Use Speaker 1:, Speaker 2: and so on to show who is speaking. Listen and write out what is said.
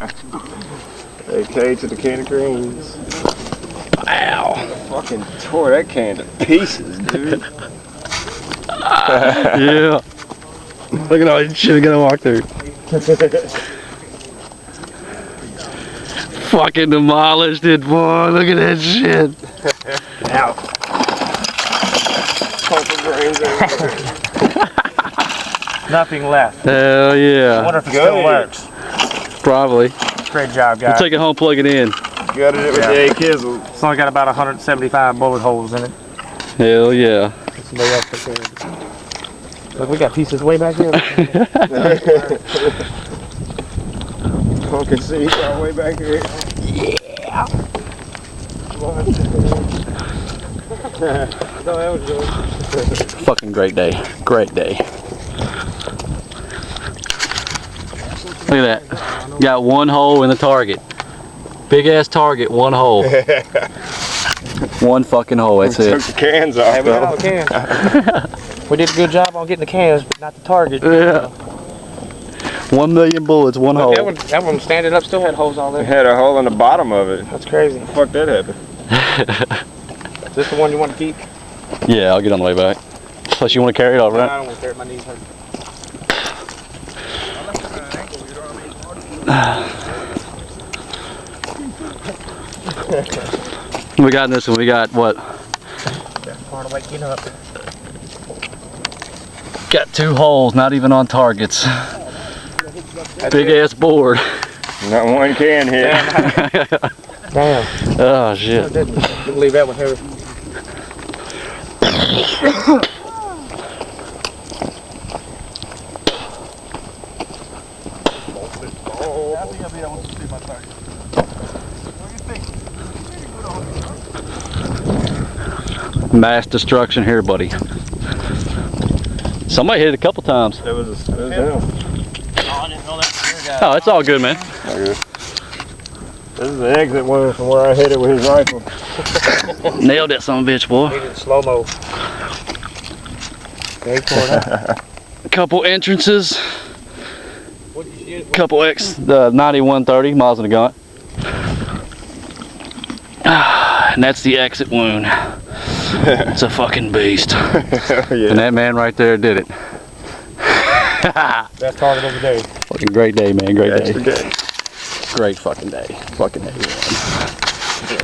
Speaker 1: AK to the can of greens.
Speaker 2: Wow.
Speaker 1: Fucking tore that can to pieces, dude.
Speaker 2: Yeah. Look at all this shit we gotta walk through. Fucking demolished it, boy. Look at that shit.
Speaker 1: Ow. Purple greens everywhere.
Speaker 3: Nothing left.
Speaker 2: Hell
Speaker 3: I
Speaker 2: yeah.
Speaker 3: wonder if it still works.
Speaker 2: Probably.
Speaker 3: Great job,
Speaker 2: We'll
Speaker 3: guys.
Speaker 2: take it home, plug it in.
Speaker 1: Gutted it with the A-Kizzle.
Speaker 3: It's only got about 175 bullet holes in it.
Speaker 2: Hell yeah.
Speaker 3: Somebody else took care of it. Look, we got pieces way back here.
Speaker 1: Pumpkin seeds all the way back here.
Speaker 3: Yeah. No, that was good.
Speaker 2: Fucking great day. Great day. Look at that. Got one hole in the target. Big ass target, one hole. One fucking hole, that's
Speaker 1: Took
Speaker 2: it.
Speaker 1: the cans off,
Speaker 3: Hey, we got all
Speaker 1: though.
Speaker 3: the cans. We did a good job on getting the cans, but not the target.
Speaker 2: Yeah. 1 million bullets, one hole.
Speaker 3: That one standing up still had holes all
Speaker 1: It
Speaker 3: there.
Speaker 1: had a hole in the bottom of it.
Speaker 3: That's crazy.
Speaker 1: Fuck that happened.
Speaker 3: Is this the one you want to keep?
Speaker 2: Yeah, I'll get on the way back. Unless you want to carry it all
Speaker 3: I
Speaker 2: right.
Speaker 3: don't want to carry it. My knees hurt.
Speaker 2: We got this one. We got what?
Speaker 3: Part of waking up.
Speaker 2: Got 2 holes, not even on targets. Big ass board.
Speaker 1: Not one can here.
Speaker 3: Damn.
Speaker 2: Oh shit.
Speaker 3: Didn't leave that one heavy.
Speaker 2: Mass destruction here, buddy. Somebody hit it a couple times.
Speaker 1: It was him.
Speaker 3: Oh, I didn't know that was your guy.
Speaker 2: Oh, it's all good, man.
Speaker 1: Okay. This is the exit one from where I hit it with his rifle.
Speaker 2: Nailed that son of a bitch, boy.
Speaker 3: Needed slow-mo. Okay, pull it up.
Speaker 2: Couple entrances.
Speaker 3: What did you get?
Speaker 2: Couple the 9130 miles in the gun. And that's the exit wound. It's a fucking beast.
Speaker 1: Yeah.
Speaker 2: And that man right there did it.
Speaker 3: Best target of the day.
Speaker 2: Fucking great day, man. Great day.
Speaker 1: Extra day.
Speaker 2: Great fucking day. Fucking day.